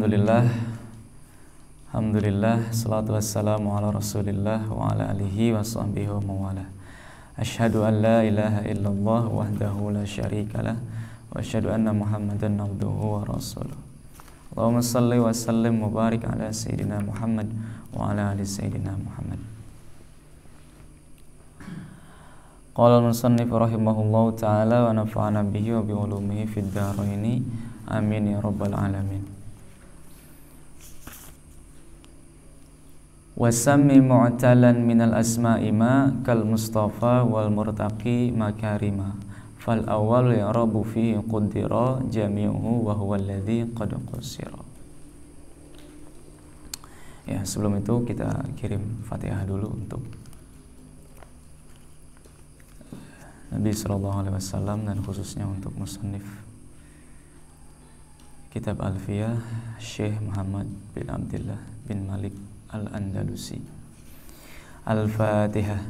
Alhamdulillah, salatu wassalamu ala rasulillah wa ala alihi wa sahbihi wa mawala. Asyhadu an la ilaha illallah wahdahu la syarikalah wa asyhadu anna muhammadan abduhu wa rasuluh. Allahumma salli wa sallim wa barik ala sayyidina Muhammad wa ala ali sayyidina Muhammad. Qala al-musannif rahimahullahu ta'ala wa nafa'ana bihi wa bi ulumihi fid dharaini amin ya rabbal alamin. Wasammi mu'talan minal asma'i ma kal mustafa wal murtaqi makarima fal awwal ya'rabu fihi quddira jami'uhu wa huwa alladhi qad qusira. Ya, sebelum itu kita kirim Fatihah dulu untuk Nabi sallallahu alaihi wasallam dan khususnya untuk musannif kitab Alfiyah Syekh Muhammad bin Abdullah bin Malik Al-Andalusi. Al-Fatihah.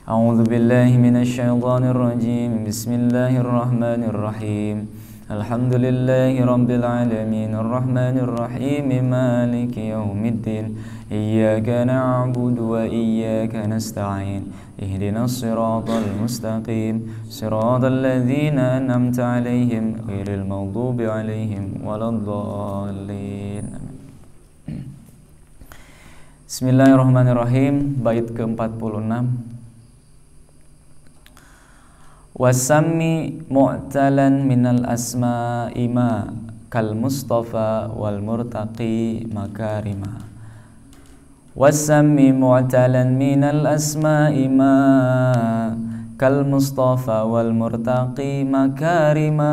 A'udzu billahi minasy syaithanir rajim. Bismillahirrahmanirrahim. Alhamdulillahi rabbil alamin arrahmanir rahim maliki yaumiddin. Iyyaka na'budu wa iyyaka nasta'in. Ihdinas siratal mustaqim. Siratal ladzina an'amta 'alaihim ghairil maghdubi 'alaihim waladdallin. Bismillahirrahmanirrahim. Bait ke-46. Wasammi mu'talan minal asma'i ma kal mustafa wal murtaqi makarima. Wasammi mu'talan minal asma'i ma kal mustafa wal murtaqi makarima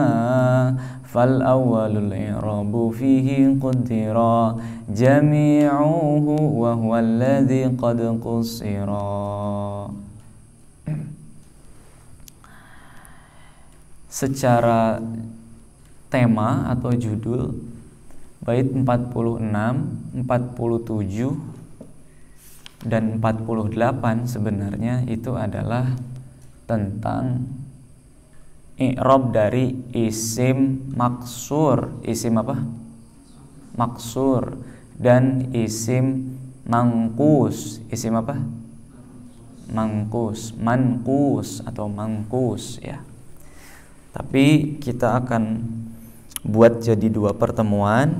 fal awwalul i'rabu fihi quddira jami'uhu wa huwa alladhi qad qusira. Secara tema atau judul bait 46, 47 dan 48 sebenarnya itu adalah tentang i'rab dari isim maksur. Isim apa? Maksur. Dan isim mangkus. Isim apa? Mangkus. Mankus atau mangkus ya. Tapi kita akan buat jadi 2 pertemuan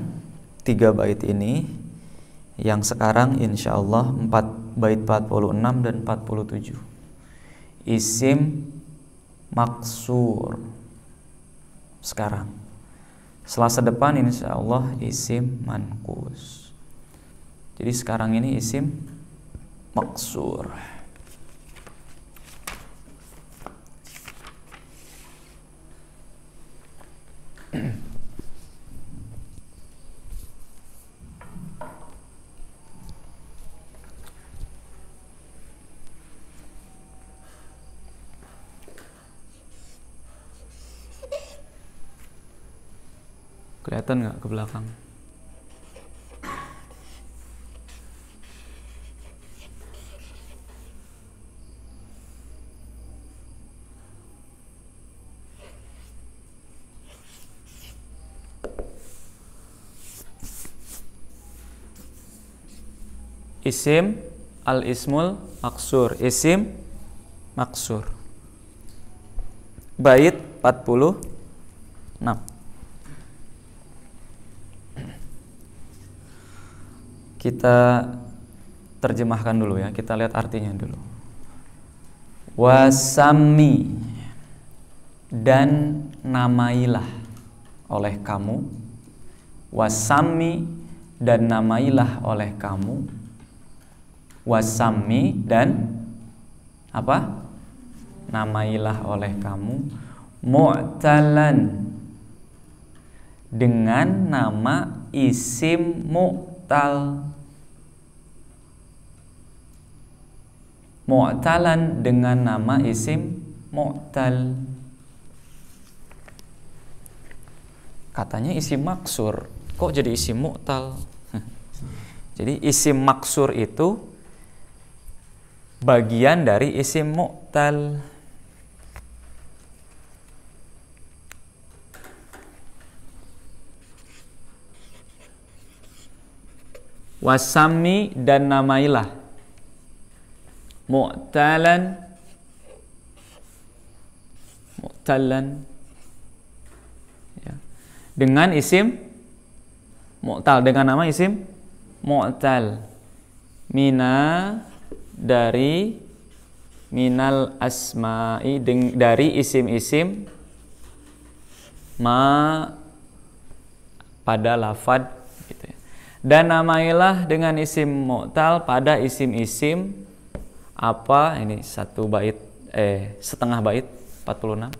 3 bait ini, yang sekarang insyaallah 4 bait 46 dan 47. Isim maksur sekarang. Selasa depan insyaallah isim mankus. Jadi sekarang ini isim maksur. Kelihatan nggak ke belakang? Isim al-ismul maksur. Isim maksur. Bait 46. Kita terjemahkan dulu ya, kita lihat artinya dulu. Wasammi, dan namailah oleh kamu. Wasammi, dan namailah oleh kamu. Wasammi, dan apa? Namailah oleh kamu. Mu'talan, dengan nama isim mu'tal. Mu'talan, dengan nama isim mu'tal. Katanya isim maksur, kok jadi isim mu'tal? Jadi isim maksur itu bagian dari isim mu'tal. Wasami dan namailah. Mu'talan ya. Dengan isim mu'tal, dengan nama isim mu'tal. Mina dari minal asma'i, dari isim-isim ma pada lafad gitu ya. Dan namailah dengan isim mu'tal pada isim-isim apa ini, satu bait setengah bait 46.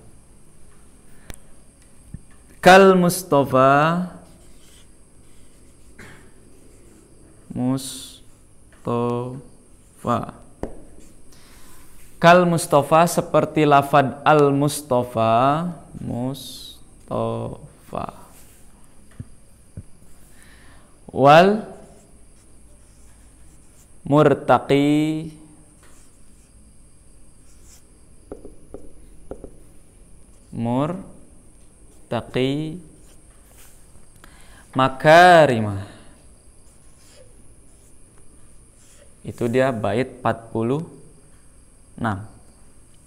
Kal Mustafa, Kal Mustafa seperti lafad al Mustafa, wal murtaqi, makarimah. Itu dia bait 46.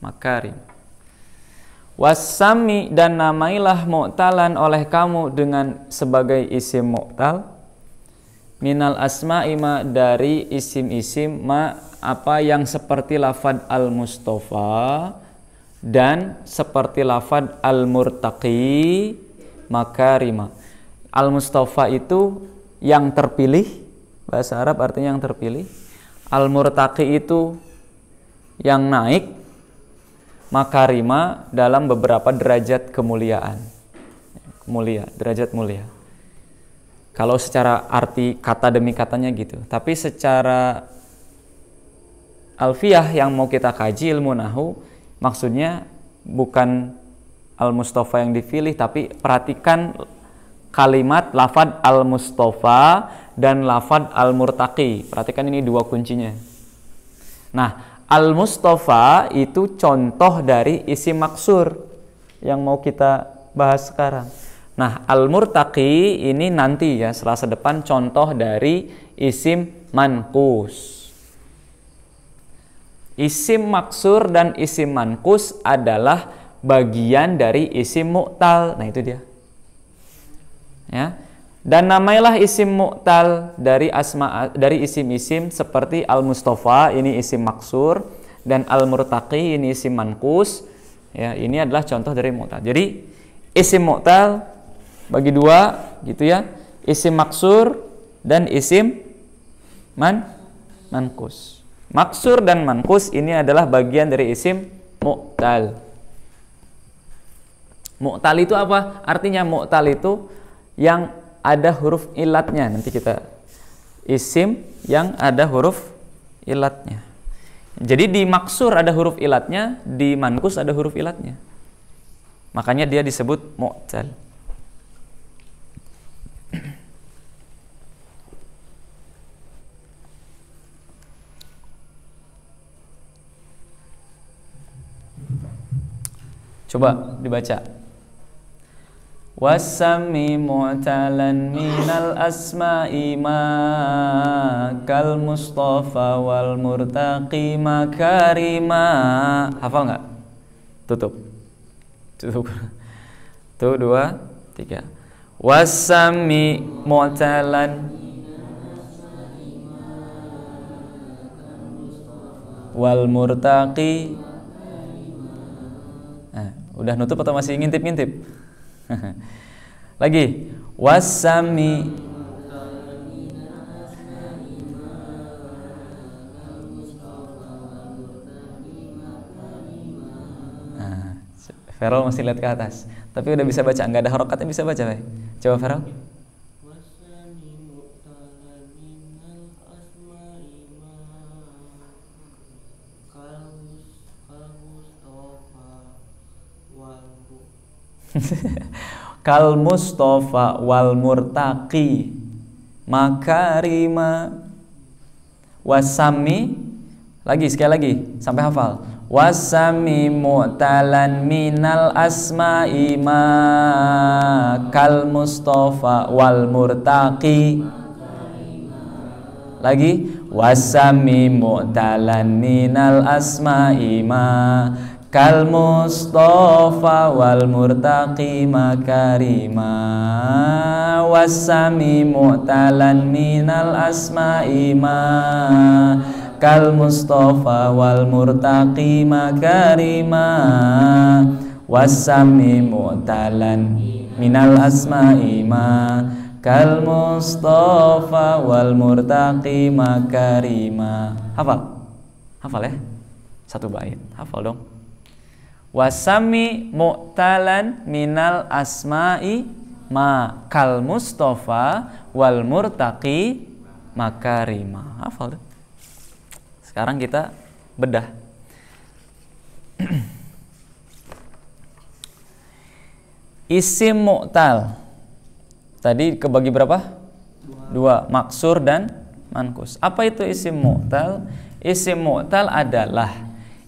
Makarim. Wasami dan namailah mu'talan oleh kamu dengan sebagai isim mu'tal. Minal asma'i ma dari isim-isim ma apa yang seperti lafad al-Mustafa dan seperti lafad al-Murtaqi, makarima. Al-Mustafa itu yang terpilih, bahasa Arab artinya yang terpilih. Al-Murtaqi itu yang naik, makarima dalam beberapa derajat kemuliaan. Derajat mulia. Kalau secara arti kata demi katanya gitu. Tapi secara alfiyah yang mau kita kaji ilmu nahu, maksudnya bukan al-Mustafa yang dipilih, tapi perhatikan kalimat lafad al-Mustafa dan lafad al-Murtaqi. Perhatikan ini dua kuncinya. Nah, al-Mustafa itu contoh dari isim maksur yang mau kita bahas sekarang. Nah, al-Murtaqi ini nanti ya, Selasa depan, contoh dari isim manqus. Isim maksur dan isim manqus adalah bagian dari isim mu'tal. Nah, itu dia. Ya. Dan namailah isim mu'tal dari isim-isim seperti al-Mustafa, ini isim maksur, dan al-Murtaqi ini isim manqus. Ya, ini adalah contoh dari mu'tal. Jadi isim mu'tal bagi dua gitu ya, isim maksur dan isim manqus. Maksur dan manqus ini adalah bagian dari isim mu'tal. Mu'tal itu apa? Artinya mu'tal itu yang ada huruf ilatnya. Nanti kita isim yang ada huruf ilatnya. Jadi di maksur ada huruf ilatnya, di manqus ada huruf ilatnya. Makanya dia disebut mu'tal. Coba dibaca. Wasami mu'talan minal asma'i ma kal Mustafa wal Murtaqi makarima. Hafal nggak? Tutup. Tuh, 2, 3. Wasami mu'talan wal Murtaqi. Nah, udah nutup atau masih ngintip-ngintip? Lagi. Wasami. Nah, Feral masih lihat ke atas, tapi udah bisa baca, nggak ada harokatnya, bisa baca, Bay. Coba Feral. Kal Mustafa wal Murtaqi makarima. Wasami, lagi sekali lagi sampai hafal. Wasami mu'talan minal asma'i ma kal Mustafa wal Murtaqi Lagi wasami mu'talan minal asma'i ma kal mustafa wal murtaqi makarima. Wasami mu'talan minal asma'i ma kal mustafa wal murtaqi makarima. Wasami mu'talan minal asma'i ma kal mustafa wal murtaqi makarima. Hafal? Hafal ya? Satu bait. Hafal dong. Wasami mu'talan minal asma'i ma kal mustafa wal murtaqi makarima. Hafal dong. Sekarang kita bedah. Isim mu'tal tadi kebagi berapa? Dua, maksur dan mankus. Apa itu isim mu'tal? Isim mu'tal adalah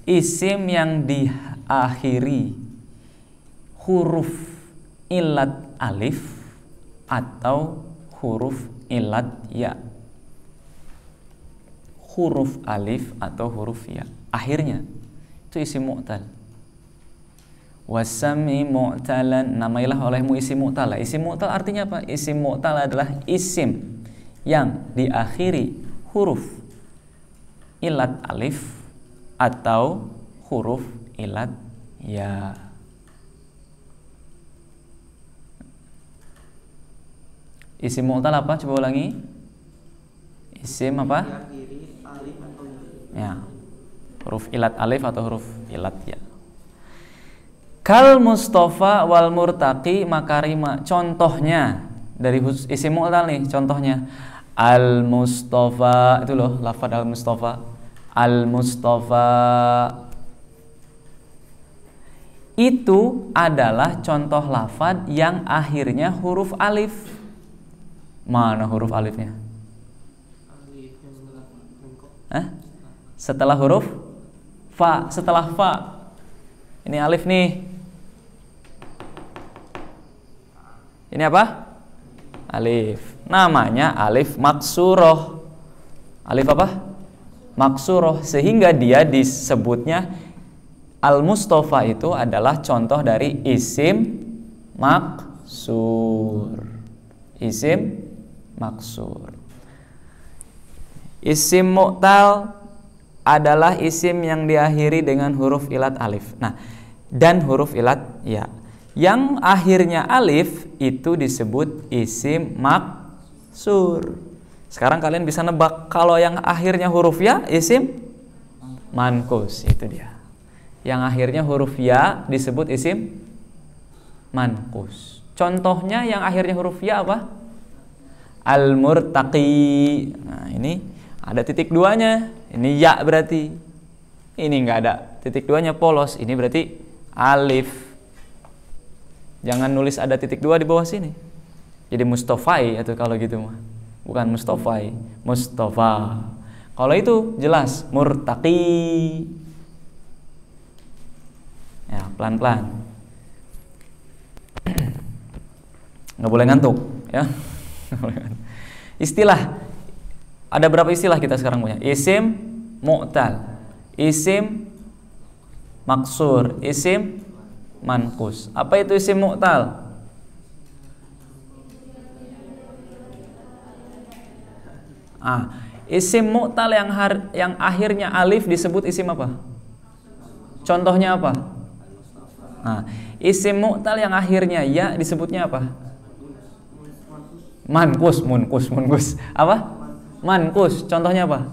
isim yang diakhiri huruf ilat alif atau huruf ilat ya. Huruf alif atau huruf ya. Akhirnya itu isim mu'tal. Wasami mu'talan, namailah olehmu isim mu'tal. Isim mu'tal artinya apa? Isim mu'tal adalah isim yang diakhiri huruf ilat alif atau huruf ilat ya. Isim mu'tal apa? Coba ulangi. Isim apa? Ya. Huruf ilat alif atau huruf ilat ya. Kal mustafa wal murtaqi makarima. Contohnya dari isim mu'tal nih, contohnya al mustafa, itu loh lafaz al mustafa. Al mustafa itu adalah contoh lafaz yang akhirnya huruf alif. Mana huruf alifnya? Setelah huruf fa, setelah fa. Ini alif nih. Ini apa? Alif. Namanya alif maksuroh. Alif apa? Maksuroh. Sehingga dia disebutnya al-mustafa itu adalah contoh dari isim maksur. Isim maksur. Isim mu'tal adalah isim yang diakhiri dengan huruf ilat alif. Nah, dan huruf ilat ya. Yang akhirnya alif itu disebut isim maksur. Sekarang kalian bisa nebak, kalau yang akhirnya huruf ya isim mankus, itu dia. Yang akhirnya huruf ya disebut isim mankus. Contohnya yang akhirnya huruf ya apa? Al-murtaqi. Nah, ini ada titik duanya. Ini ya berarti. Ini nggak ada titik duanya, polos. Ini berarti alif. Jangan nulis ada titik dua di bawah sini. Jadi mustafai atau kalau gitu mah. Bukan mustafai, mustafa. Kalau itu jelas murtaqi. Ya, pelan-pelan. Nggak boleh ngantuk, ya. Istilah. Ada berapa istilah kita sekarang punya? Isim mu'tal, isim maksur, isim mankus. Apa itu isim mu'tal? Isim mu'tal yang akhirnya alif disebut isim apa? Contohnya apa? Isim mu'tal yang akhirnya ya disebutnya apa? Mankus. Apa? Mankus. Contohnya apa?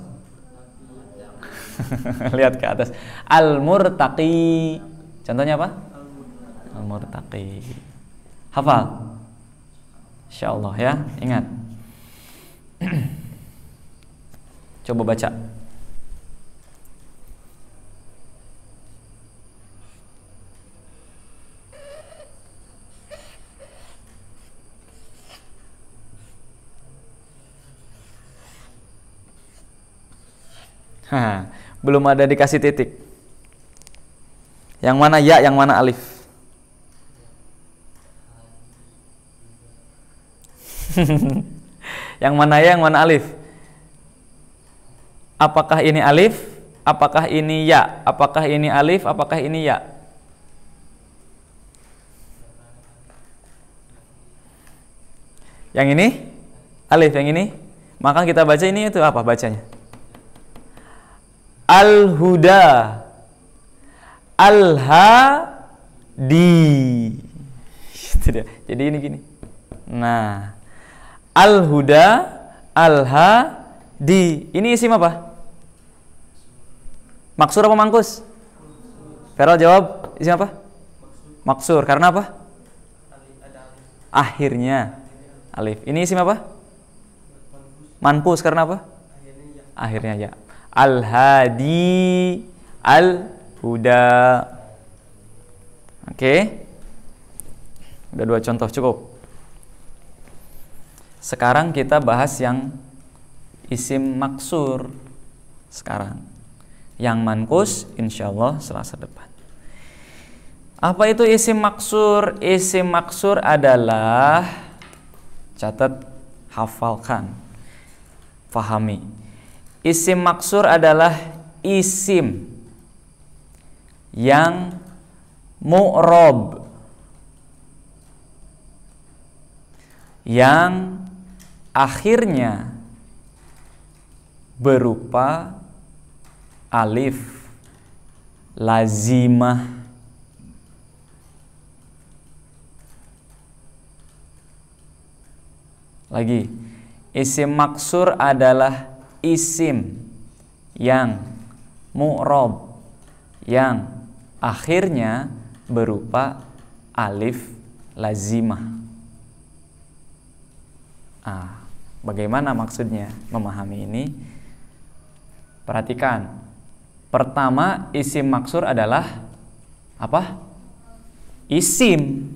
Lihat ke atas. Al-murtaqi. Contohnya apa? Al-murtaqi. Hafal? Insyaallah ya, ingat. Coba baca. Belum ada dikasih titik. Yang mana ya, yang mana alif? Yang mana ya, yang mana alif? Apakah ini alif? Apakah ini ya? Apakah ini alif? Apakah ini ya? Yang ini alif, yang ini. Maka kita baca ini itu apa bacanya? Al-huda, al-hadi. Jadi ini gini. Nah, al-huda, al-hadi. Ini isim apa? Maksur apa mangkus? Feral jawab isim apa? Maksur. Karena apa? Akhirnya alif. Ini isim apa? Manpus. Karena apa? Akhirnya ya. Al-hadi, al-huda. Oke. Udah 2 contoh cukup. Sekarang kita bahas yang isim maksur. Sekarang yang mankus insyaallah Selasa depan. Apa itu isim maksur? Isim maksur adalah, catat, hafalkan, fahami. Isim maksur adalah isim yang mu'rob, yang akhirnya berupa alif lazimah. Lagi, isim maksur adalah isim yang mu'rob, yang akhirnya berupa alif lazimah. Bagaimana maksudnya memahami ini? Perhatikan. Pertama, isim maksur adalah apa? Isim.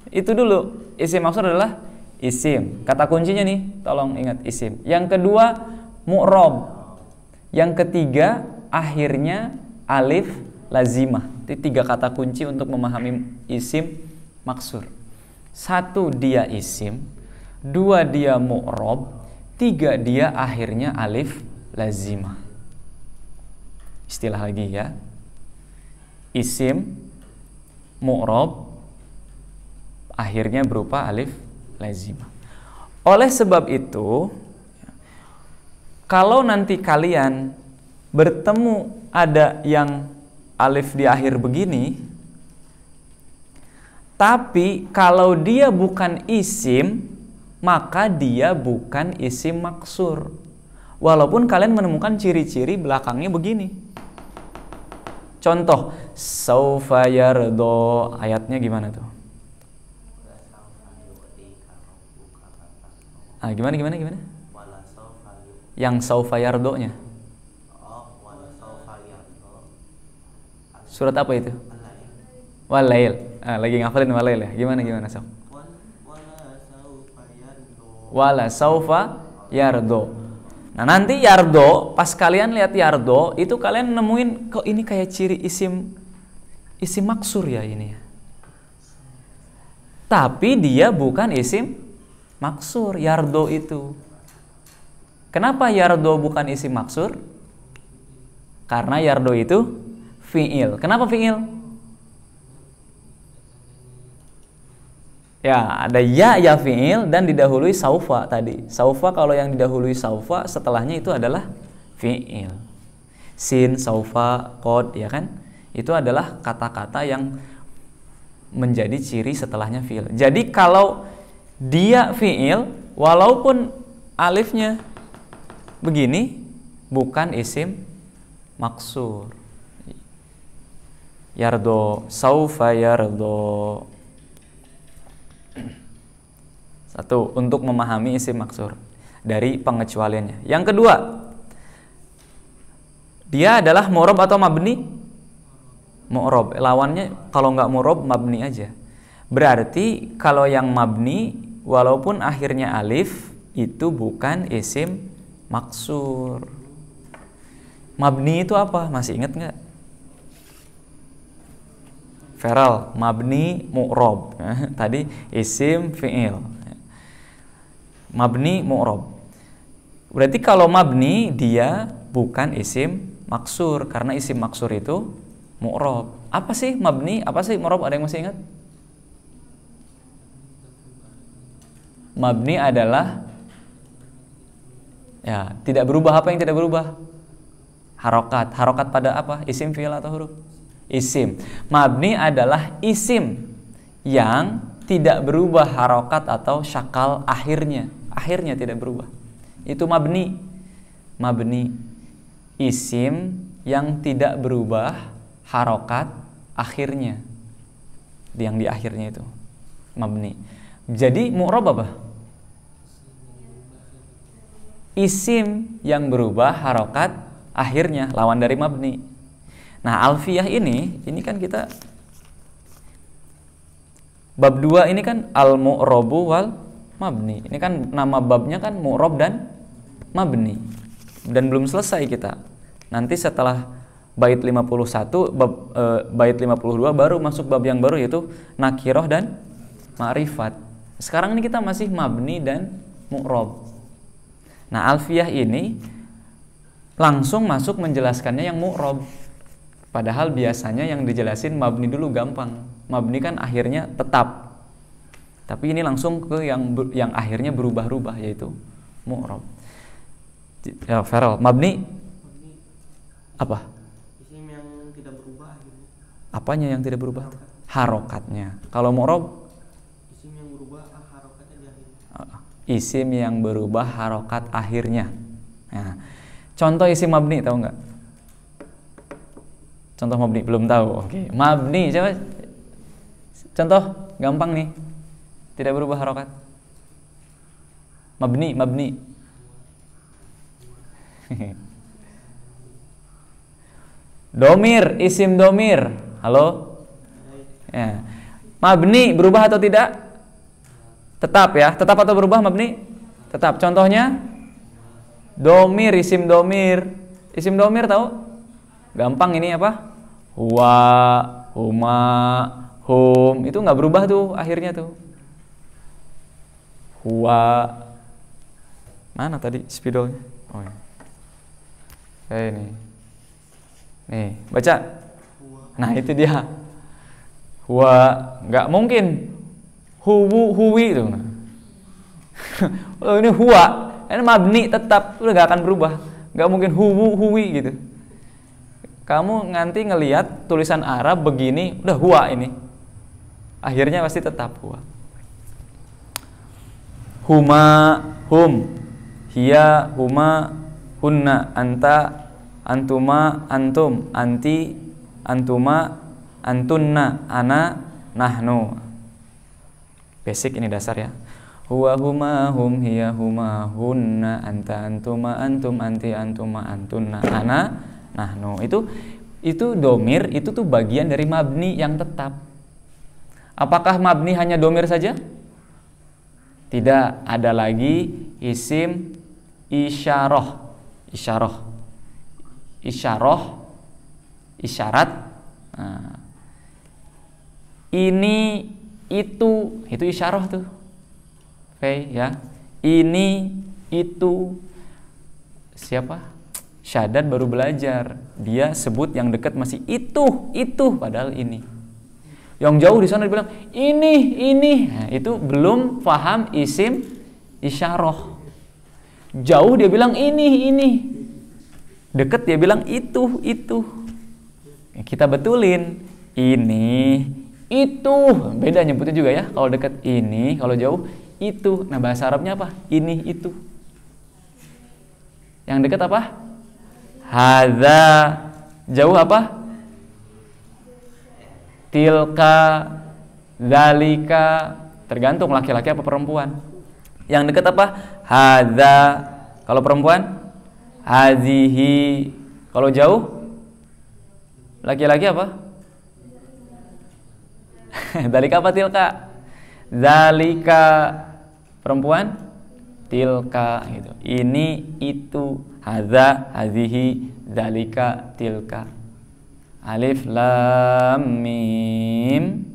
Itu dulu. Isim maksur adalah isim. Kata kuncinya nih, tolong ingat isim. Yang kedua, mu'rob. Yang ketiga, akhirnya alif lazimah. Itu 3 kata kunci untuk memahami isim maksur. 1, dia isim. 2, dia mu'rob. 3, dia akhirnya alif lazimah. Istilah lagi ya. Isim mu'rob akhirnya berupa alif lazimah. Oleh sebab itu, kalau nanti kalian bertemu ada yang alif di akhir begini, tapi kalau dia bukan isim, maka dia bukan isim maksur. Walaupun kalian menemukan ciri-ciri belakangnya begini. Contoh, saufa yardo, ayatnya gimana tuh? Gimana? Yang saufa yardo-nya. Surat apa itu? Walail. Lagi ngafalin walail ya. Gimana sob? Wala saufa yardo. Nah, nanti yardo, pas kalian lihat yardo, itu kalian nemuin kok ini kayak ciri isim maksur ya ini ya. Tapi dia bukan isim maksur, yardo itu. Kenapa yardo bukan isim maksur? Karena yardo itu fi'il. Kenapa fi'il? Ya, ada ya fi'il dan didahului saufa tadi. Saufa, kalau yang didahului saufa, setelahnya itu adalah fi'il. Sin, saufa, qad, ya kan? Itu adalah kata-kata yang menjadi ciri setelahnya fi'il. Jadi kalau dia fi'il, walaupun alifnya begini, bukan isim maksur. Yardo, saufa yardo. 1, untuk memahami isim maksur dari pengecualiannya. Yang kedua, dia adalah mu'rob atau mabni? Mu'rob. Lawannya kalau nggak mu'rob, mabni aja. Berarti kalau yang mabni, walaupun akhirnya alif, itu bukan isim maksur. Mabni itu apa? Masih ingat nggak? Feral, mabni, mu'rob. Tadi isim, fi'il. Mabni, mu'rob. Berarti kalau mabni, dia bukan isim maksur, karena isim maksur itu mu'rob. Apa sih mabni? Apa sih mu'rob? Ada yang masih ingat? Mabni adalah ya tidak berubah. Apa yang tidak berubah? Harokat. Harokat pada apa? Isim, fi'il, atau huruf? Isim. Mabni adalah isim yang tidak berubah harokat atau syakal akhirnya. Akhirnya tidak berubah. Itu mabni. Mabni. Isim yang tidak berubah harokat akhirnya. Yang di akhirnya itu mabni. Jadi mu'rob apa? Isim yang berubah harokat akhirnya, lawan dari mabni. Nah, alfiyah ini kan kita bab 2 ini kan al-mu'robu wal mabni. Ini kan nama babnya kan mu'rob dan mabni. Dan belum selesai kita. Nanti setelah bait 51, bait 52 baru masuk bab yang baru, yaitu nakiroh dan ma'rifat. Sekarang ini kita masih mabni dan mu'rob. Nah, alfiyah ini langsung masuk menjelaskannya yang mu'rob. Padahal biasanya yang dijelasin mabni dulu gampang. Mabni kan akhirnya tetap. Tapi ini langsung ke yang akhirnya berubah-ubah, yaitu mu'rob. Ya, Feral, mabni apa? Isim yang tidak berubah akhirnya. Apanya yang tidak berubah? Harokatnya. Kalau mu'rob? Isim yang berubah harokatnya di akhir. Isim yang berubah harokat akhirnya. Nah, contoh isim mabni tahu nggak? Contoh mabni belum tahu. Oke, mabni coba. Contoh gampang nih. Tidak berubah harokat. Mabni. Domir, isim domir. Halo? Ya. Mabni berubah atau tidak? Tetap ya. Tetap atau berubah mabni? Tetap. Contohnya domir, isim domir. Isim domir tahu? Gampang ini apa? Huwa, huma, hum. Itu nggak berubah tuh akhirnya tuh. Huwa. Mana tadi spidolnya? Oh ya. Ini. Nih, baca. Nah, itu dia. Huwa, nggak mungkin. Huwi itu. Oh, ini huwa. Ini mabni tetap, udah nggak akan berubah. Nggak mungkin huwi gitu. Kamu nanti ngelihat tulisan Arab begini, udah huwa ini. Akhirnya pasti tetap huwa. Huma, hum. Hiya, huma, hunna, anta, antuma, antum, anti, antuma, antunna, ana, nahnu. Basic ini dasar ya. Huwa, huma, hum, hiya, huma, hunna, anta, antuma, antum, anti, antuma, antunna, ana, nahnu. Itu domir, itu tuh bagian dari mabni yang tetap. Apakah mabni hanya domir saja? Tidak, ada lagi isim isyarah. Isyarat. Nah, ini itu isyarah tuh. Oke ya. Ini itu siapa? Syaddad baru belajar. Dia sebut yang dekat masih itu padahal ini. Yang jauh di sana dibilang ini. Nah, itu belum paham isim isyarah. Jauh dia bilang ini. Dekat dia bilang itu. Kita betulin. Ini, itu. Beda nyebutnya juga ya. Kalau dekat ini, kalau jauh itu. Nah, bahasa Arabnya apa? Ini, itu. Yang dekat apa? Hadza. Jauh apa? Tilka, zalika. Tergantung laki-laki apa perempuan. Yang dekat apa? Hadza. Kalau perempuan? Hazihi. Kalau jauh? Laki-laki apa? Zalika apa tilka? Zalika. Perempuan? Tilka gitu. Ini, itu. Hadza, hazihi, zalika, tilka. Alif lam mim.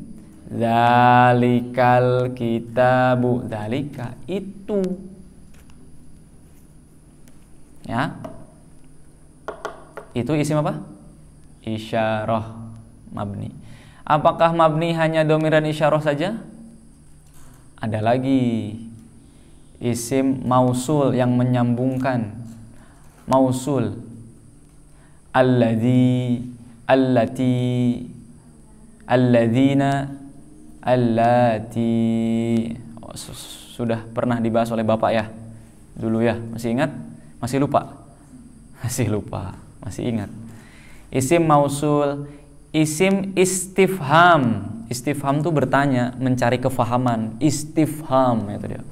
Zalikal kitabu. Zalika itu. Ya. Itu isim apa? Isyarah mabni. Apakah mabni hanya dhamir dan isyarah saja? Ada lagi isim mausul yang menyambungkan. Mausul. Alladzi, allati, alladzina, allati. Oh, sudah pernah dibahas oleh Bapak ya? Dulu ya, masih ingat? Masih lupa? Masih lupa, masih ingat. Isim mausul, isim istifham. Istifham itu bertanya, mencari kefahaman. Istifham itu dia.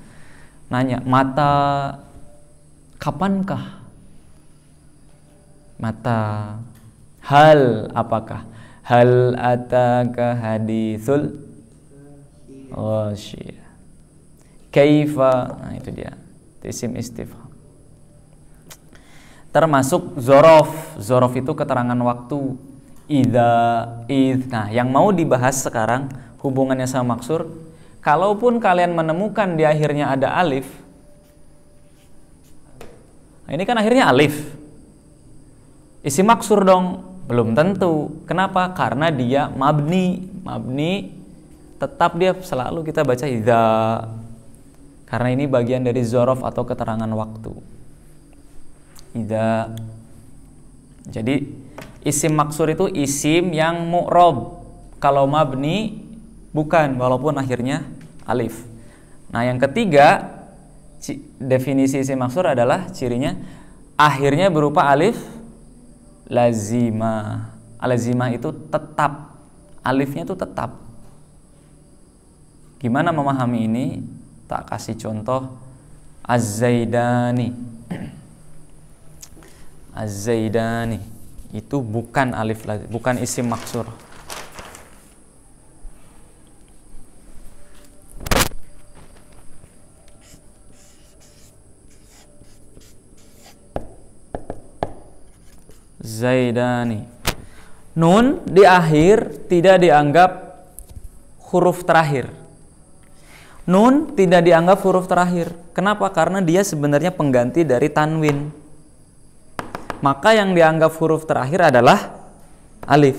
Nanya, mata kapankah? Mata. Hal, apakah? Hal ataka hadithul ghasyiyah. Kaifa, nah itu dia. Isim istifham. Termasuk zorof. Zorof itu keterangan waktu. Idza, id. Nah, yang mau dibahas sekarang hubungannya sama maksur. Kalaupun kalian menemukan di akhirnya ada alif, nah ini kan akhirnya alif. Isim maksur dong? Belum tentu. Kenapa? Karena dia mabni. Mabni tetap dia selalu kita baca idza. Karena ini bagian dari zorof atau keterangan waktu. Idza. Jadi isim maksur itu isim yang mu'rob. Kalau mabni bukan, walaupun akhirnya alif. Nah, yang ketiga definisi isim maksur adalah cirinya akhirnya berupa alif lazimah. Lazimah itu tetap. Alifnya itu tetap. Gimana memahami ini? Tak kasih contoh. Az-Zaidani. Az-Zaidani itu bukan alif, bukan isim maksur. Zaidani. Nun di akhir tidak dianggap huruf terakhir. Nun tidak dianggap huruf terakhir. Kenapa? Karena dia sebenarnya pengganti dari tanwin. Maka yang dianggap huruf terakhir adalah alif.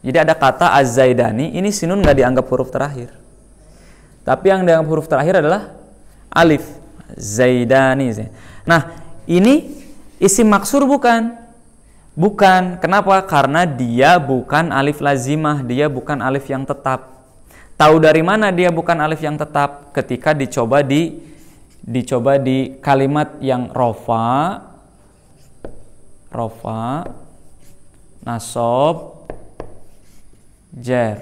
Jadi ada kata az-Zaidani, ini si nun nggak dianggap huruf terakhir. Tapi yang dianggap huruf terakhir adalah alif. Zaidani. Nah, ini isim maksur bukan? Bukan. Kenapa? Karena dia bukan alif lazimah, dia bukan alif yang tetap. Tahu dari mana dia bukan alif yang tetap? Ketika dicoba di kalimat yang rofa, nasob, jer.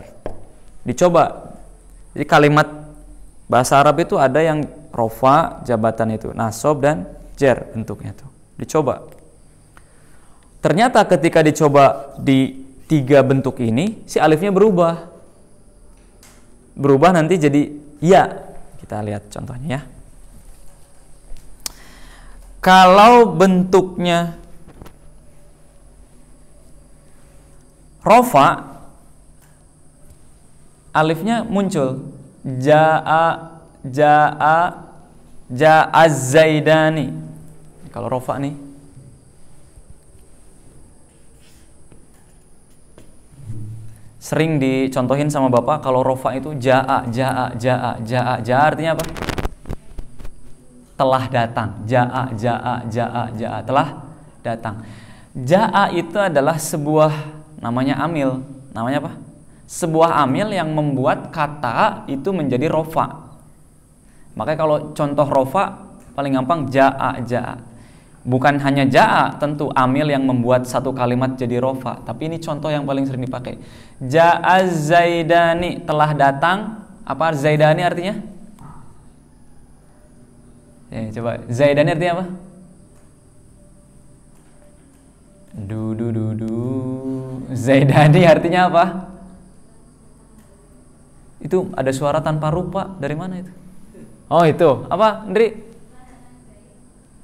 Dicoba. Jadi kalimat bahasa Arab itu ada yang rofa, jabatan itu, nasob dan jer bentuknya tuh. Dicoba. Ternyata ketika dicoba di 3 bentuk ini, si alifnya berubah. Berubah nanti jadi ya. Kita lihat contohnya ya. Kalau bentuknya rofa, alifnya muncul. Ja'a Zaidani. Kalau rofa nih. Sering dicontohin sama Bapak kalau rofa itu ja'a artinya apa? Telah datang. Ja'a telah datang. Ja'a itu adalah sebuah namanya amil. Namanya apa? Sebuah amil yang membuat kata itu menjadi rofa. Makanya kalau contoh rofa paling gampang ja'a. Bukan hanya ja'a, tentu amil yang membuat satu kalimat jadi rofa. Tapi ini contoh yang paling sering dipakai. Ja'a Zaidani, telah datang. Apa Zaidani artinya? Ya, coba Zaidani artinya apa? Zaidani artinya apa? Itu ada suara tanpa rupa. Dari mana itu? Oh itu, apa Ndri?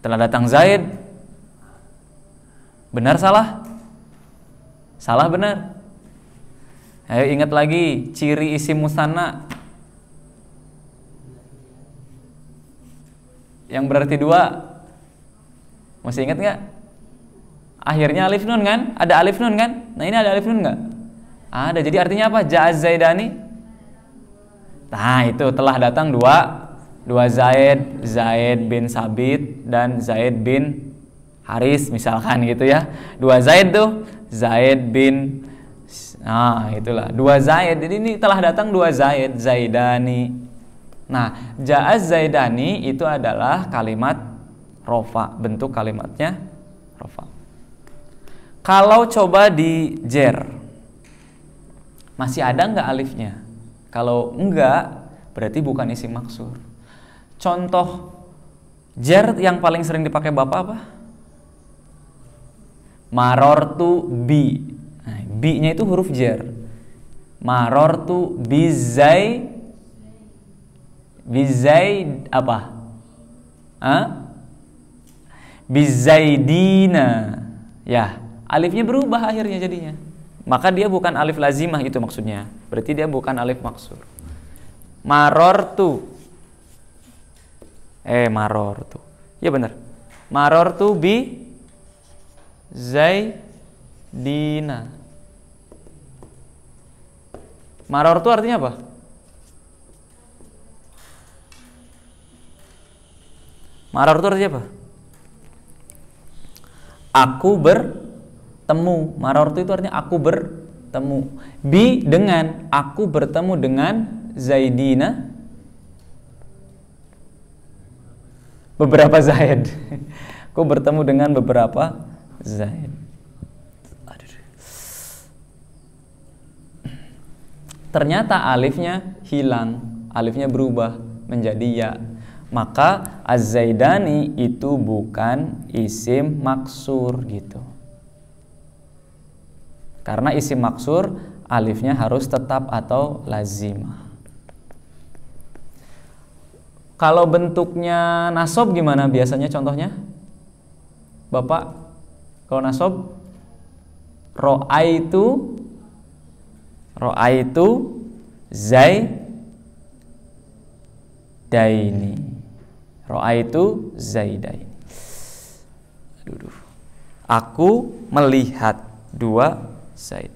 Telah datang Zaid. Benar salah? Salah benar. Ayo ingat lagi ciri isim musanna yang berarti 2. Masih ingat nggak? Akhirnya alif nun kan? Ada alif nun kan? Nah ini ada alif nun nggak? Ada. Jadi artinya apa? Ja'az Zaidani. Nah itu telah datang dua Zaid, Zaid bin Sabit dan Zaid bin Haris misalkan gitu ya. Dua Zaid tuh, Zaid bin, nah itulah dua Zaid. Jadi ini telah datang dua Zaid, Zaidani. Nah, Ja'az Zaidani itu adalah kalimat rofa, bentuk kalimatnya rofa. Kalau coba di jer, masih ada nggak alifnya? Kalau enggak, berarti bukan isim maksur. Contoh jer yang paling sering dipakai Bapak apa? Marortu bi. Nah, bi-nya itu huruf jer. Marortu bizai apa? Bizaidina. Ya, alifnya berubah akhirnya jadinya. Maka dia bukan alif lazimah itu maksudnya. Berarti dia bukan alif maksur. Marortu. Marortu. Ya benar. Marortu bi Zaidina. Marortu artinya apa? Marortu artinya apa? Aku bertemu. Marortu itu artinya aku bertemu. Bi dengan aku bertemu dengan Zaidina. Beberapa Zaid. Aku bertemu dengan beberapa Zaid. Ternyata alifnya hilang, alifnya berubah menjadi ya. Maka Az-Zaidani itu bukan isim maksur gitu. Karena isim maksur alifnya harus tetap atau lazimah. Kalau bentuknya nasab gimana biasanya contohnya? Bapak, kalau nasab ro'aitu Zaidaini. Ro'aitu Zaidaini. Aduh. Aku melihat dua Zaid.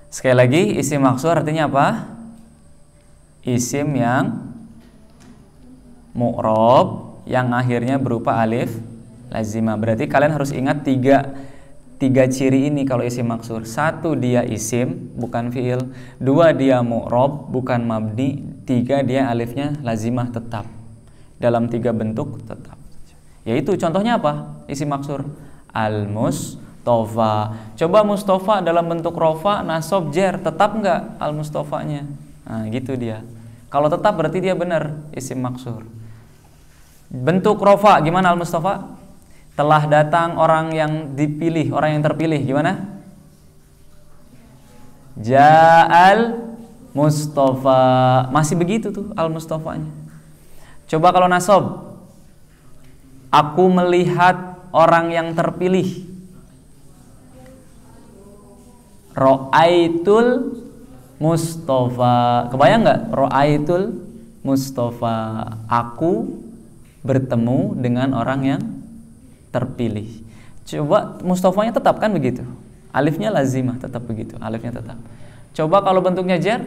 Sekali lagi, isim maksur artinya apa? Isim yang mu'rob yang akhirnya berupa alif lazimah. Berarti kalian harus ingat tiga ciri ini kalau isim maksur. Satu, dia isim bukan fiil. Dua, dia mu'rob bukan mabni. Tiga, dia alifnya lazimah tetap. Dalam tiga bentuk tetap. Yaitu contohnya apa? Isim maksur Al-Mustafa. Coba Mustafa dalam bentuk rofa, nasab, jer, tetap nggak Al-Mustafanya? Nah gitu dia. Kalau tetap berarti dia benar isim maksur. Bentuk rofa gimana Al-Mustafa? Telah datang orang yang dipilih, orang yang terpilih, gimana? Ja'al Mustafa. Masih begitu tuh Al-Mustafanya. Coba kalau nasab, aku melihat orang yang terpilih. Ro'aitul Mustafa. Kebayang nggak? Ro'aitul Mustafa. Aku bertemu dengan orang yang terpilih. Coba Mustafanya tetap kan begitu. Alifnya lazimah tetap begitu. Alifnya tetap. Coba kalau bentuknya jar.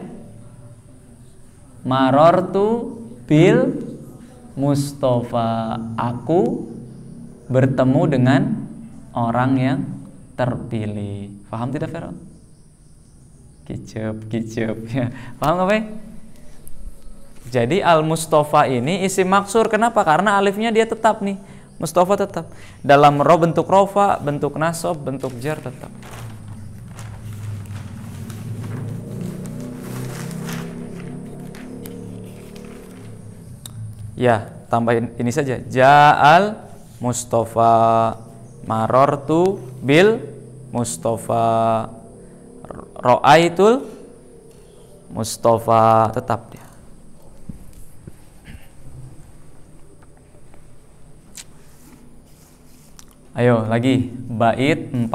Marortu bil Mustafa. Aku bertemu dengan orang yang terpilih. Paham tidak, Feron? Kicep ya. Paham nggak, Pak? Jadi Al-Mustafa ini isim maksur. Kenapa? Karena alifnya dia tetap nih. Mustafa tetap. Dalam bentuk rofa, bentuk nasab, bentuk jar tetap. Ya, tambahin ini saja. Ja'al Mustafa. Marortu bil Mustafa. Ro'aitul Mustafa. Tetap dia. Ayo lagi. Bait 46.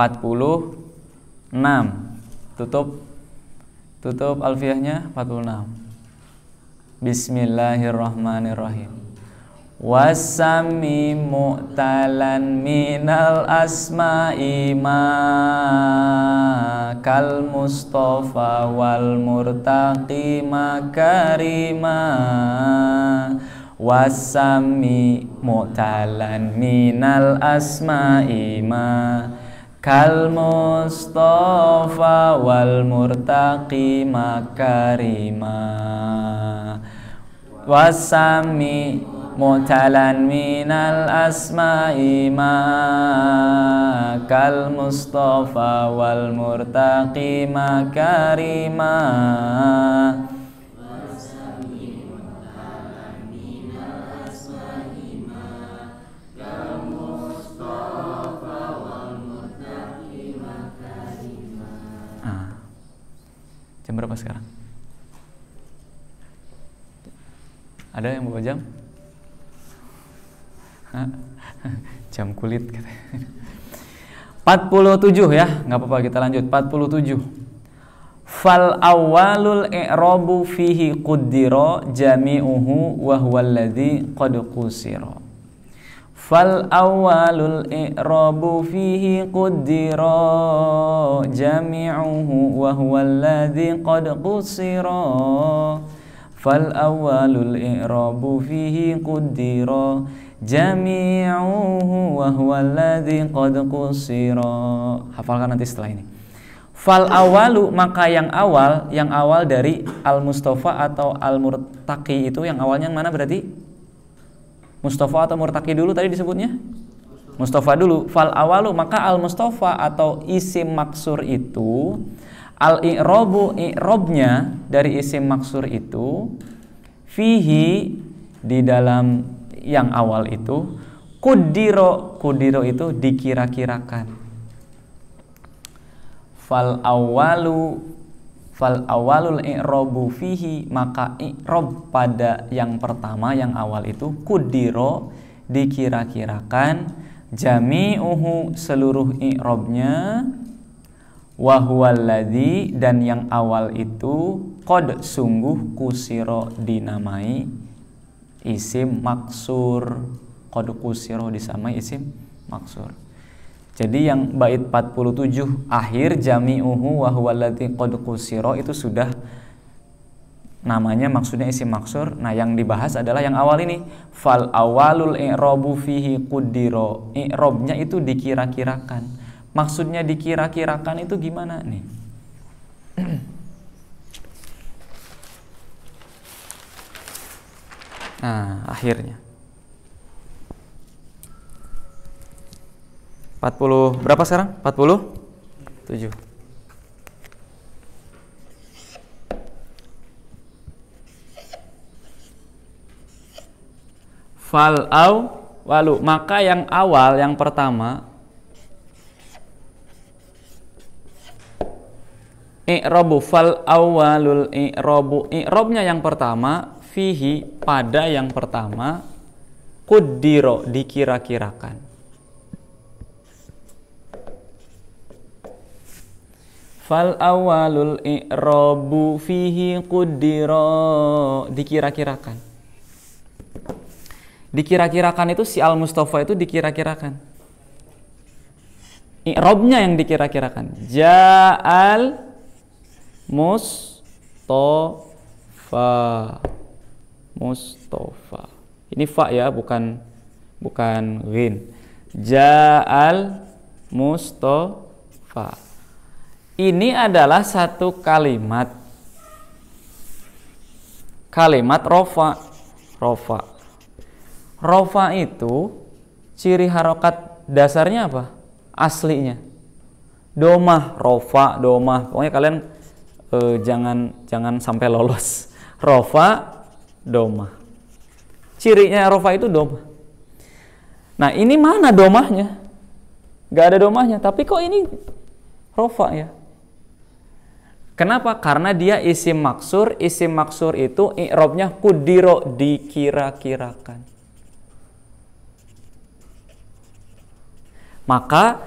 Tutup alfiahnya 46. Bismillahirrahmanirrahim. wasami mu'talan minal asma'i ma kal mustafa wal murtaqi makarima wasami mu'talan minal asma'i ma kal mustafa wal murtaqi makarima wasami mu'talan minal asma'i ma kal mustafa wal murtaqi makarima wasami mu'talan minal asma'i ma kal mustafa wal murtaqi makarima. Jam berapa sekarang? Ada yang bawa jam? Jam kulit katanya. 47 ya, nggak apa-apa, kita lanjut. 47. Fal awwalul i'rabu fihi quddira jami'uhu wa huwa alladhi qad qusira. Fal awwalul i'rabu fihi quddira jami'uhu wa huwa alladhi qad qusira. Fal awwalul i'rabu fihi quddira jami'uhu wa huwa alladhi qad qusira. Hafalkan nanti setelah ini. Fal awalu, maka yang awal dari al mustafa atau al murtaqi itu yang awalnya yang mana berarti? Mustafa atau murtaqi dulu tadi disebutnya? Mustafa dulu. Fal awalu, maka al mustafa atau isim maksur itu al i'rabu, i'rabnya dari isim maksur itu fihi, di dalam yang awal itu kudiro itu dikira-kirakan. Fal awalul i'rabu fihi, maka i'rab pada yang pertama yang awal itu kudiro dikira-kirakan jami'uhu seluruh i'rabnya wa huwallazi dan yang awal itu qad sungguh kusiro dinamai isim maksur. Qad kusiro disamai isim maksur. Jadi yang bait 47 akhir jami'uhu wa huwallazi qad kusiro itu sudah namanya maksudnya isim maksur. Nah, yang dibahas adalah yang awal ini. Fal awalul i'rabu fihi qudiro. I'rabnya itu dikira-kirakan. Maksudnya dikira-kirakan itu gimana nih? Nah, akhirnya 40 berapa sekarang? 47. Fal walu, maka yang awal yang pertama i'rabu. Fal awwalul i'rabu, i'rabnya yang pertama fihi pada yang pertama kuddiro dikira-kirakan. Fal awwalul i'rabu fihi kuddiro dikira-kirakan. Dikira-kirakan itu si al mustafa itu dikira-kirakan. I'rabnya yang dikira-kirakan. Ja'al mustafa. Mustafa. Ini fa ya, bukan ghin. Ja'al mustafa. Ini adalah satu kalimat rofa. Rofa itu ciri harokat dasarnya apa? Aslinya domah, rofa, domah. Pokoknya kalian jangan sampai lolos. Rofa, domah. Cirinya rofa itu domah. Nah, ini mana domahnya? Gak ada domahnya, tapi kok ini rofa ya? Kenapa? Karena dia isim maksur. Isim maksur itu i'rabnya kudiro dikira-kirakan. Maka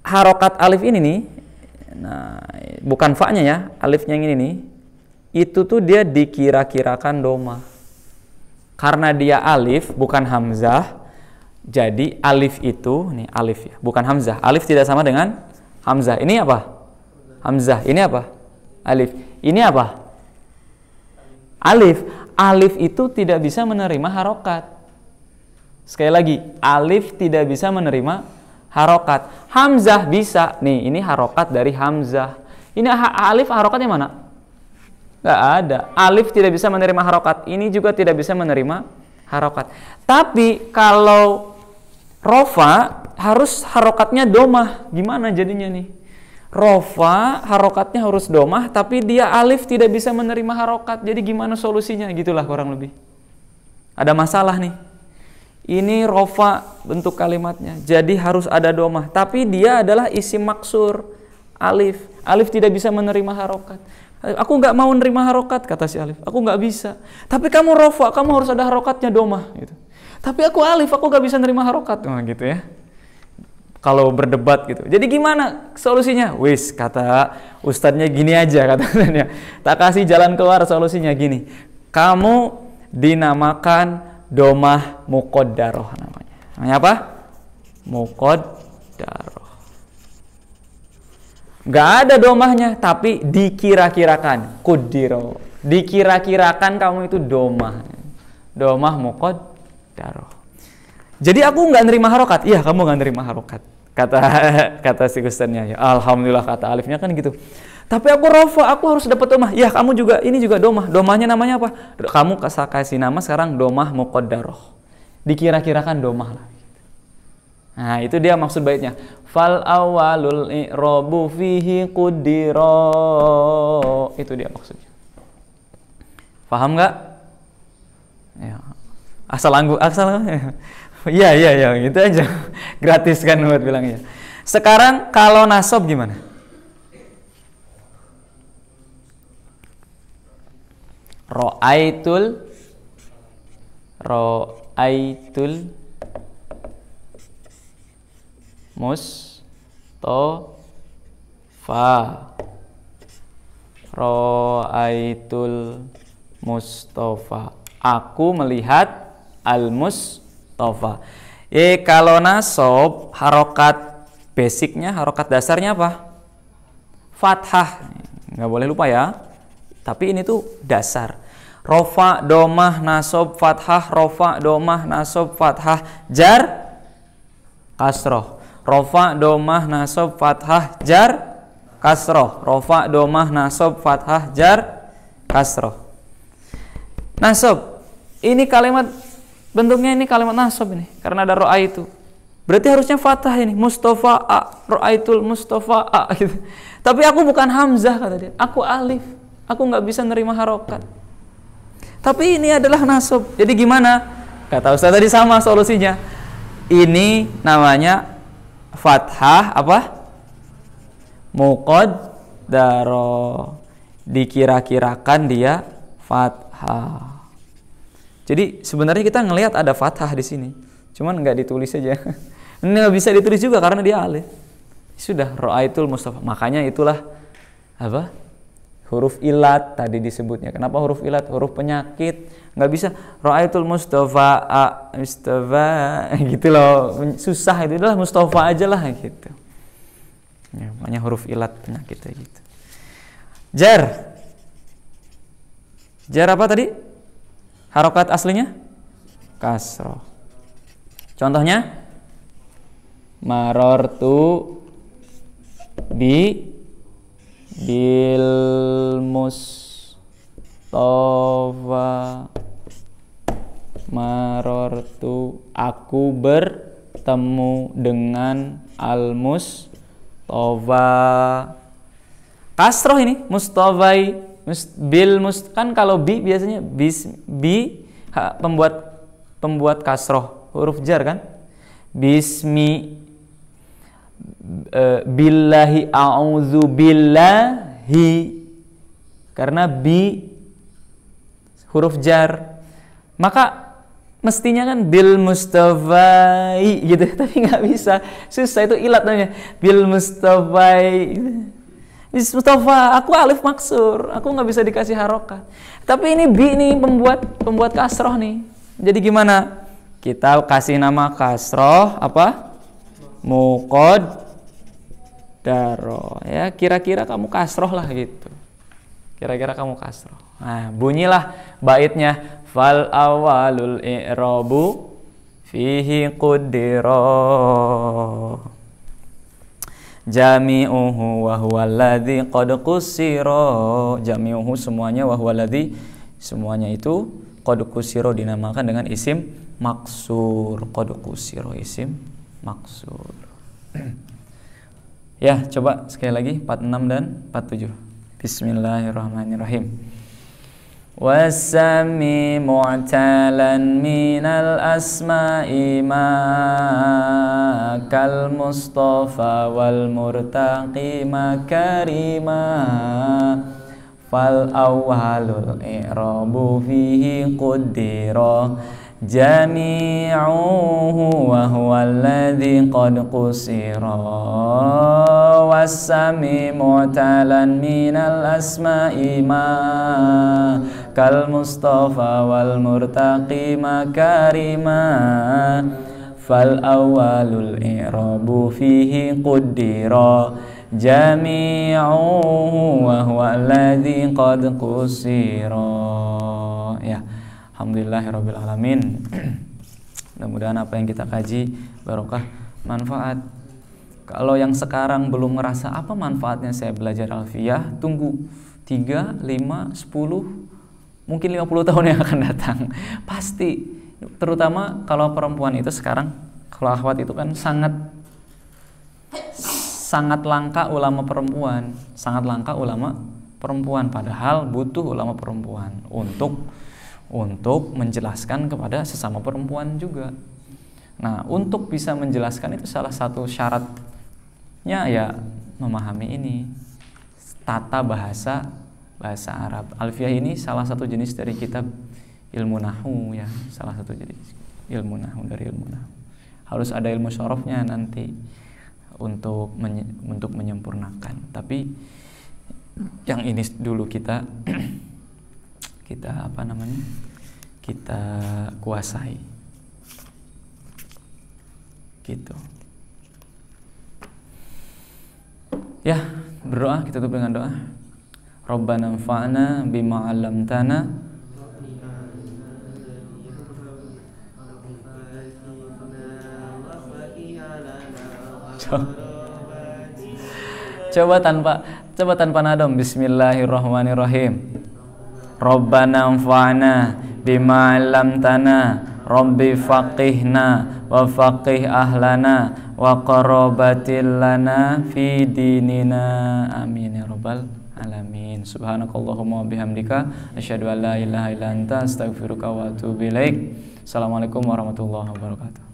harokat alif ini nih, nah bukan fa-nya ya, alifnya yang ini nih, itu tuh dia dikira-kirakan domah. karena dia alif bukan hamzah, jadi alif itu, nih alif ya, bukan hamzah. Alif tidak sama dengan hamzah. Ini apa? Hamzah. Ini apa? Alif. Ini apa? Alif. Alif itu tidak bisa menerima harokat. Sekali lagi, alif tidak bisa menerima harokat. Hamzah bisa. Nih, ini harokat dari hamzah. Ini alif harokatnya mana? Nggak ada. Alif tidak bisa menerima harokat. Ini juga tidak bisa menerima harokat. Tapi kalau rofa harus harokatnya domah. Gimana jadinya nih? Rofa harokatnya harus domah, tapi dia alif tidak bisa menerima harokat. Jadi gimana solusinya? Gitulah kurang lebih. Ada masalah nih. Ini rofa bentuk kalimatnya. Jadi harus ada domah. Tapi dia adalah isim maksur. Alif. Alif tidak bisa menerima harokat. Aku nggak mau menerima harokat, kata si alif. Aku nggak bisa. Tapi kamu rofa, kamu harus ada harokatnya domah. Gitu. Tapi aku alif, aku nggak bisa menerima harokat. Nah, gitu ya. Kalau berdebat gitu. Jadi gimana solusinya? Wis, kata ustadznya gini aja katanya. Tak kasih jalan keluar, solusinya gini. Kamu dinamakan domah muqaddaroh namanya. Namanya apa? Muqaddaroh. Gak ada domahnya, tapi dikira-kirakan. Kudiro. Dikira-kirakan kamu itu domah. Domah muqaddaroh. Jadi aku nggak nerima harokat. Iya, kamu nggak nerima harokat. Kata si ustadznya. Ya, alhamdulillah, kata alifnya kan gitu. Tapi aku rofa, aku harus dapat domah. Ya, kamu juga, ini juga domah. Domahnya namanya apa? Kamu kasih nama sekarang domah muqaddaroh. Dikira-kirakan domah lah. Nah, itu dia maksud baitnya. Fal awalul i'rabu fihi qudira. Itu dia maksudnya. Paham nggak? Ya. Asal. Iya, gitu aja. Gratis kan buat bilangnya. Sekarang kalau nasab gimana? Ro'aitul Mustafa. Ro'aitul Mustafa. Aku melihat al-Mustafa. Kalau nasab, harokat basicnya, harokat dasarnya apa? Fathah. Nggak boleh lupa ya. Tapi ini tuh dasar. Rofa, domah, nasab, fathah. Rofa, domah, nasab, fathah. Jar, kasroh. Rofa, domah, nasab, fathah. Jar, kasroh. Rofa, domah, nasab, fathah. Jar, kasroh. Nasab. Ini kalimat, bentuknya ini kalimat nasab ini. Karena ada ro'a itu. Berarti harusnya fathah ini. Mustafa a. Ro'aitul Mustafa a. Gitu. Tapi aku bukan hamzah, kata dia. Aku alif. Aku nggak bisa nerima harokat. Tapi ini adalah nasab. Jadi gimana? Kata Ustaz tadi sama solusinya. Ini namanya fathah apa? Muqaddaroh. Dikira-kirakan dia fathah. Jadi sebenarnya kita ngelihat ada fathah di sini, cuman nggak ditulis aja. Ini nggak bisa ditulis juga karena dia alif. Sudah ro'aitul Mustafa. Makanya itulah apa? Huruf ilat tadi disebutnya. Kenapa huruf ilat? Huruf penyakit. Nggak bisa ro'aitul Mustafa, Mustafa gitu loh. Susah itu. Itulah Mustafa aja lah gitu. Ya, makanya huruf ilat penyakit gitu. Jar. Jar apa tadi? Harokat aslinya? Kasroh. Contohnya? Marortu bil Mustafa. Marortu, aku bertemu dengan al Mustafa. Kasroh ini Mustafai. Kan kalau bi biasanya pembuat kasroh huruf jar kan. Bismi billahi a'udzu billahi, karena bi huruf jar, maka mestinya kan bil mustafai gitu, tapi nggak bisa, susah, itu ilat namanya bil mustafai. Mustafa, aku alif maksur, aku nggak bisa dikasih harokat. Tapi ini bi nih pembuat kasroh nih. Jadi gimana? Kita kasih nama kasroh apa? Muqaddaro. Ya, kira-kira kamu kasroh lah gitu. Kira-kira kamu kasroh. Nah, bunyilah baitnya fal awalul i'rabu fihi quddira jami'uhu wa huwa alladhi qad qusira. Jami'uhu semuanya, wa huwa alladhi semuanya itu qad qusira dinamakan dengan isim maksur. Qad qusira isim maksur. Ya, coba sekali lagi 46 dan 47. Bismillahirrahmanirrahim. Wasami mu'talan minal asma'i ma kal mustafa wal murtaqi makarima fal awwalul i'rabu fihi quddira jami'uhu wa huwa alladhi qad qusira wasami mu'talan minal asma'i ma kal mustafa wal murtaqi makarima fal awwalul i'rabu fihi quddira jami'uhu wa huwa alladhi qad qusira. Ya, alhamdulillahirabbil alamin. Mudah-mudahan apa yang kita kaji barokah, manfaat. Kalau yang sekarang belum ngerasa apa manfaatnya saya belajar alfiyah, tunggu 3, 5, 10 mungkin 50 tahun yang akan datang. Pasti, terutama kalau perempuan itu sekarang, kalau akhwat itu kan sangat langka ulama perempuan, sangat langka ulama perempuan, padahal butuh ulama perempuan untuk menjelaskan kepada sesama perempuan juga. Nah, untuk bisa menjelaskan itu salah satu syaratnya ya memahami ini tata bahasa Arab. Alfiyah ini salah satu jenis dari kitab ilmu nahwu ya, salah satu jenis ilmu nahwu dari ilmu nahwu. Harus ada ilmu syarafnya nanti untuk menyempurnakan. Tapi yang ini dulu kita kuasai. Gitu. Ya, berdoa, kita tutup dengan doa. Rabbana anfa'na bima 'allamtana Coba tanpa nadom. Bismillahirrahmanirrahim. Rabbana anfa'na bima 'allamtana Rabbi faqihna wa faqih ahlana wa qarabatil lana fi dinina. Amin ya rabbal alamin. Subhanakallahumma wa bihamdika asyhadu an la ilaha illa anta astaghfiruka wa atubu ilaik. Assalamualaikum warahmatullahi wabarakatuh.